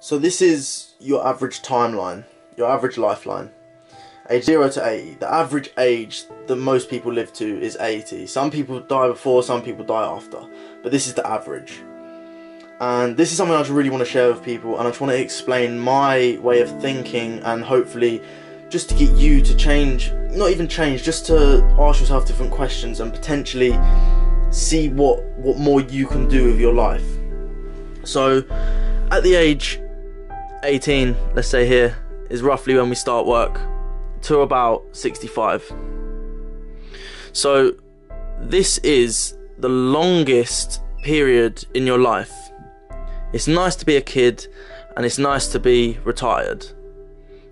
So this is your average timeline, your average lifeline. Age 0 to 80. The average age that most people live to is 80. Some people die before, some people die after. But this is the average. And this is something I just really want to share with people, and I just want to explain my way of thinking, and hopefully just to get you to change, not even change, just to ask yourself different questions and potentially see what more you can do with your life. So at the age 18, let's say here, is roughly when we start work, to about 65. So this is the longest period in your life. It's nice to be a kid and it's nice to be retired.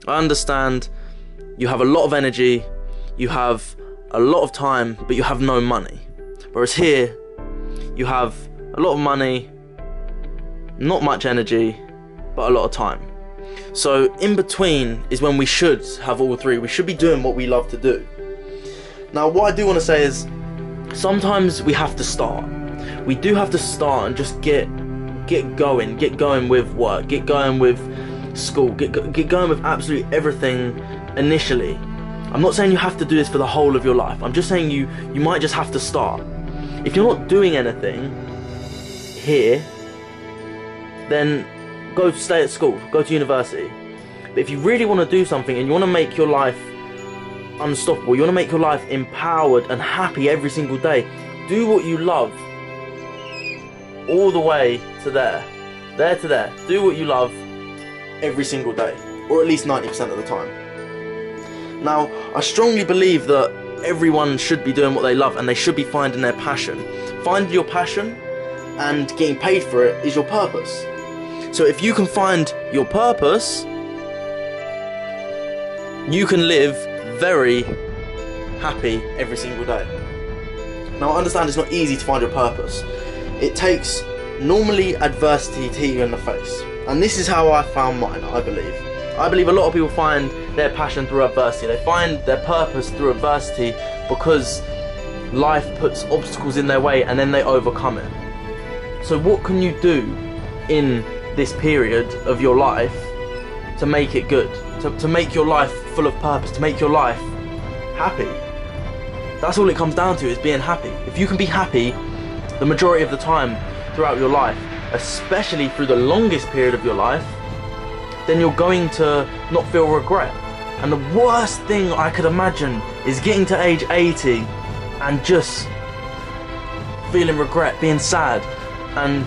I understand you have a lot of energy, you have a lot of time, but you have no money. Whereas here, you have a lot of money, not much energy, but a lot of time. So in between is when we should have all three. We should be doing what we love to do. Now what I do want to say is, sometimes we have to start. We do have to start and just get going with work, get going with school, get going with absolutely everything initially. I'm not saying you have to do this for the whole of your life. I'm just saying you might just have to start. If you're not doing anything here, then go stay at school, go to university. But if you really want to do something and you want to make your life unstoppable, you want to make your life empowered and happy every single day, do what you love all the way to there to there. Do what you love every single day, or at least 90% of the time. Now, I strongly believe that everyone should be doing what they love and they should be finding their passion. Finding your passion and getting paid for it is your purpose. So if you can find your purpose, you can live very happy every single day. Now I understand it's not easy to find your purpose. It takes normally adversity to hit you in the face. And this is how I found mine, I believe. I believe a lot of people find their passion through adversity. They find their purpose through adversity because life puts obstacles in their way and then they overcome it. So what can you do in this period of your life to make it good? To make your life full of purpose, to make your life happy? That's all it comes down to, is being happy. If you can be happy the majority of the time throughout your life, especially through the longest period of your life, then you're going to not feel regret. And the worst thing I could imagine is getting to age 80 and just feeling regret, being sad, and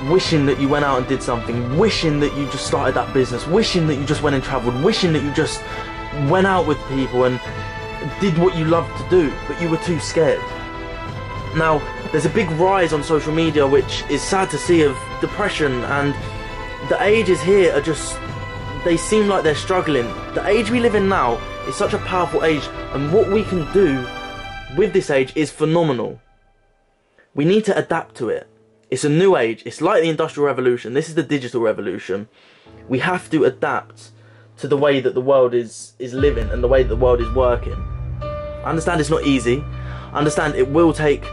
wishing that you went out and did something, wishing that you just started that business, wishing that you just went and travelled, wishing that you just went out with people and did what you loved to do, but you were too scared. Now, there's a big rise on social media, which is sad to see, of depression, and the ages here are just, they seem like they're struggling. The age we live in now is such a powerful age, and what we can do with this age is phenomenal. We need to adapt to it. It's a new age. It's like the Industrial Revolution. This is the digital revolution. We have to adapt to the way that the world is living and the way that the world is working. I understand it's not easy. I understand it will take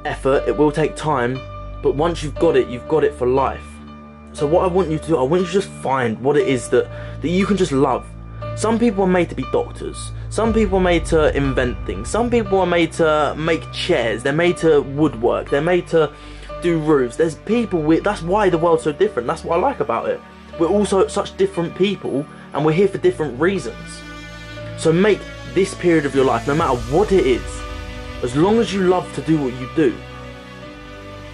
effort, it will take time, but once you've got it for life. So what I want you to do, I want you to just find what it is that you can just love. Some people are made to be doctors. Some people are made to invent things. Some people are made to make chairs. They're made to woodwork. They're made to do roofs. There's people that's why the world's so different. That's what I like about it. We're also such different people and we're here for different reasons. So make this period of your life, no matter what it is, as long as you love to do what you do,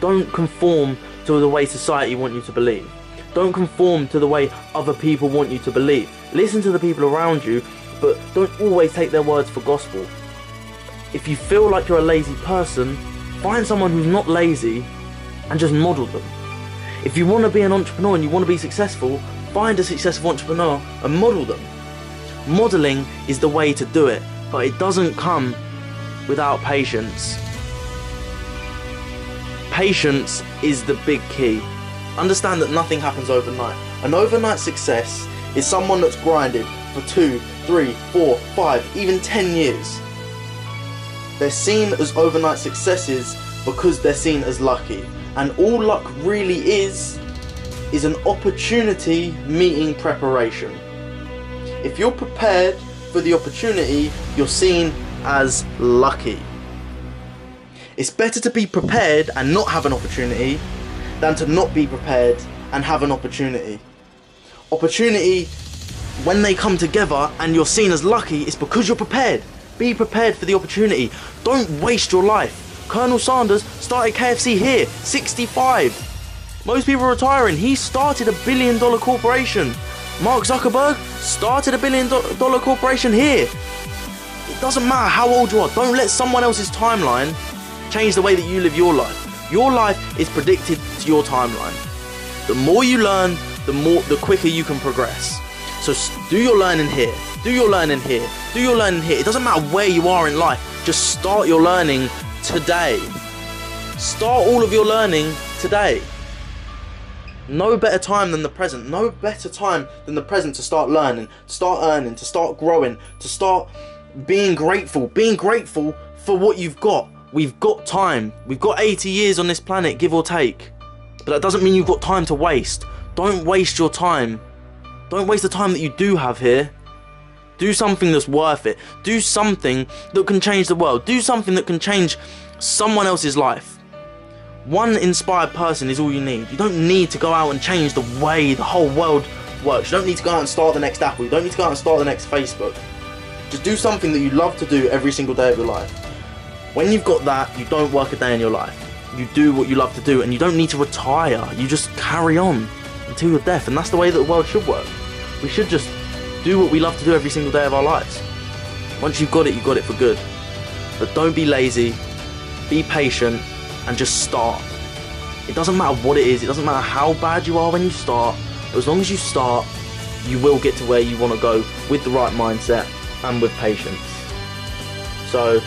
don't conform to the way society want you to believe. Don't conform to the way other people want you to believe. Listen to the people around you, but don't always take their words for gospel. If you feel like you're a lazy person, find someone who's not lazy and just model them. If you want to be an entrepreneur and you want to be successful, find a successful entrepreneur and model them. Modeling is the way to do it, but it doesn't come without patience. Patience is the big key. Understand that nothing happens overnight. An overnight success is someone that's grinded for 2, 3, 4, 5, even 10 years. They're seen as overnight successes because they're seen as lucky. And all luck really is is an opportunity meeting preparation. If you're prepared for the opportunity, you're seen as lucky. It's better to be prepared and not have an opportunity than to not be prepared and have an opportunity. Opportunity, when they come together and you're seen as lucky, it's because you're prepared. Be prepared for the opportunity. Don't waste your life. Colonel Sanders started KFC here, 65. Most people are retiring. He started a $1 billion corporation. Mark Zuckerberg started a $1 billion corporation here. It doesn't matter how old you are. Don't let someone else's timeline change the way that you live your life. Your life is predicted to your timeline. The more you learn, the quicker you can progress. So do your learning here. Do your learning here. Do your learning here. It doesn't matter where you are in life. Just start your learning today. Start all of your learning today. No better time than the present. No better time than the present to start learning, to start earning, to start growing, to start being grateful. Being grateful for what you've got. We've got time. We've got 80 years on this planet, give or take. But that doesn't mean you've got time to waste. Don't waste your time. Don't waste the time that you do have here. Do something that's worth it. Do something that can change the world. Do something that can change someone else's life. One inspired person is all you need. You don't need to go out and change the way the whole world works. You don't need to go out and start the next Apple. You don't need to go out and start the next Facebook. Just do something that you love to do every single day of your life. When you've got that, you don't work a day in your life. You do what you love to do, and you don't need to retire. You just carry on until your death, and that's the way that the world should work. We should just do what we love to do every single day of our lives. Once you've got it for good. But don't be lazy, be patient, and just start. It doesn't matter what it is, it doesn't matter how bad you are when you start, but as long as you start, you will get to where you want to go with the right mindset and with patience. So,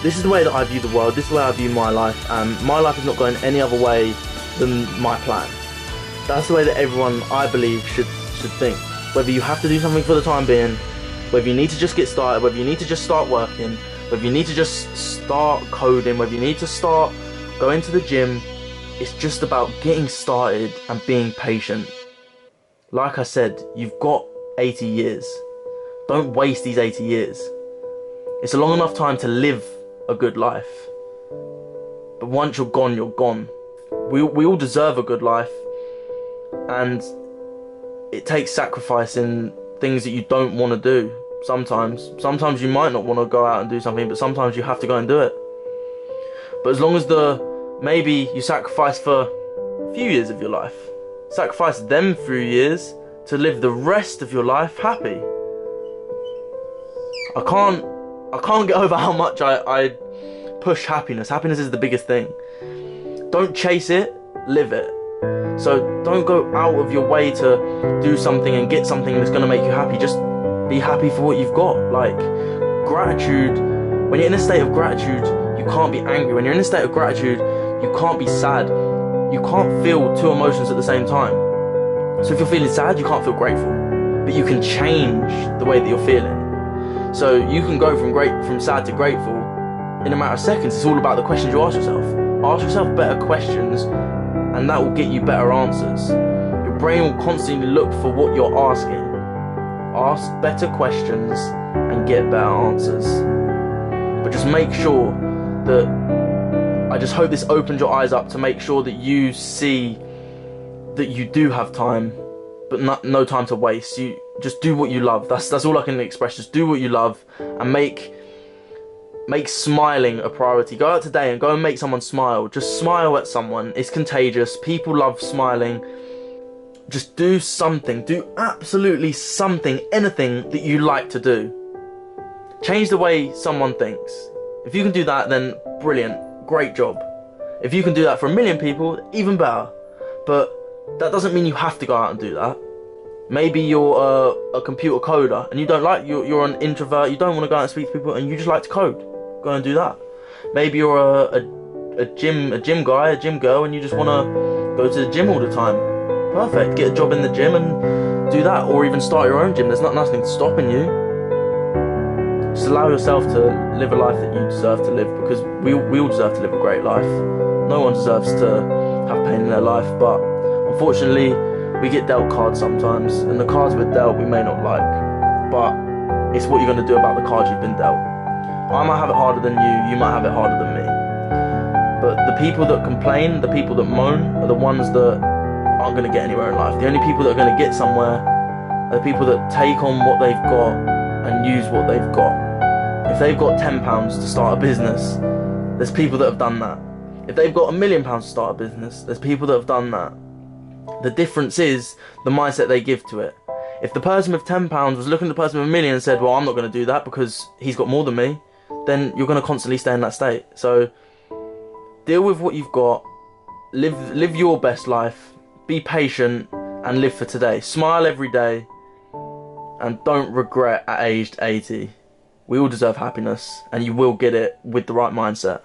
this is the way that I view the world, this is the way I view my life, and my life is not going any other way than my plan. That's the way that everyone, I believe, should think. Whether you have to do something for the time being, whether you need to just get started, whether you need to just start working, whether you need to just start coding, whether you need to start going to the gym, it's just about getting started and being patient. Like I said, you've got 80 years. Don't waste these 80 years. It's a long enough time to live a good life. But once you're gone, you're gone. We all deserve a good life, and it takes sacrifice in things that you don't want to do. Sometimes you might not want to go out and do something, but sometimes you have to go and do it. But as long as maybe you sacrifice for a few years of your life, sacrifice them few years to live the rest of your life happy. I can't get over how much I push happiness. Happiness is the biggest thing. Don't chase it, live it. So don't go out of your way to do something and get something that's going to make you happy. Just be happy for what you've got. Like, gratitude, when you're in a state of gratitude, you can't be angry. When you're in a state of gratitude, you can't be sad. You can't feel two emotions at the same time. So if you're feeling sad, you can't feel grateful. But you can change the way that you're feeling. So you can go from sad to grateful in a matter of seconds. It's all about the questions you ask yourself. Ask yourself better questions, and that will get you better answers. Your brain will constantly look for what you're asking. Ask better questions and get better answers. But just make sure that, I just hope this opens your eyes up to make sure that you see that you do have time, but no time to waste. You just do what you love. That's all I can express. Just do what you love and make smiling a priority. Go out today and go and make someone smile. Just smile at someone. It's contagious. People love smiling. Just do something. Do absolutely something, anything that you like to do. Change the way someone thinks. If you can do that, then brilliant. Great job. If you can do that for 1 million people, even better. But that doesn't mean you have to go out and do that. Maybe you're a computer coder and you don't like, you're an introvert, you don't want to go out and speak to people and you just like to code. Go and do that. Maybe you're a gym guy, a gym girl, and you just want to go to the gym all the time. Perfect. Get a job in the gym and do that, or even start your own gym. There's nothing stopping you. Just allow yourself to live a life that you deserve to live, because we all deserve to live a great life. No one deserves to have pain in their life, but Unfortunately, we get dealt cards sometimes, and the cards we're dealt we may not like, but it's what you're going to do about the cards you've been dealt. I might have it harder than you might have it harder than me. But the people that complain, the people that moan, are the ones that aren't going to get anywhere in life. The only people that are going to get somewhere are the people that take on what they've got and use what they've got. If they've got £10 to start a business, there's people that have done that. If they've got £1 million to start a business, there's people that have done that. The difference is the mindset they give to it. If the person with £10 was looking at the person with $1 million and said, well, I'm not going to do that because he's got more than me, then you're going to constantly stay in that state. So deal with what you've got, live your best life, be patient and live for today. Smile every day and don't regret at aged 80. We all deserve happiness and you will get it with the right mindset.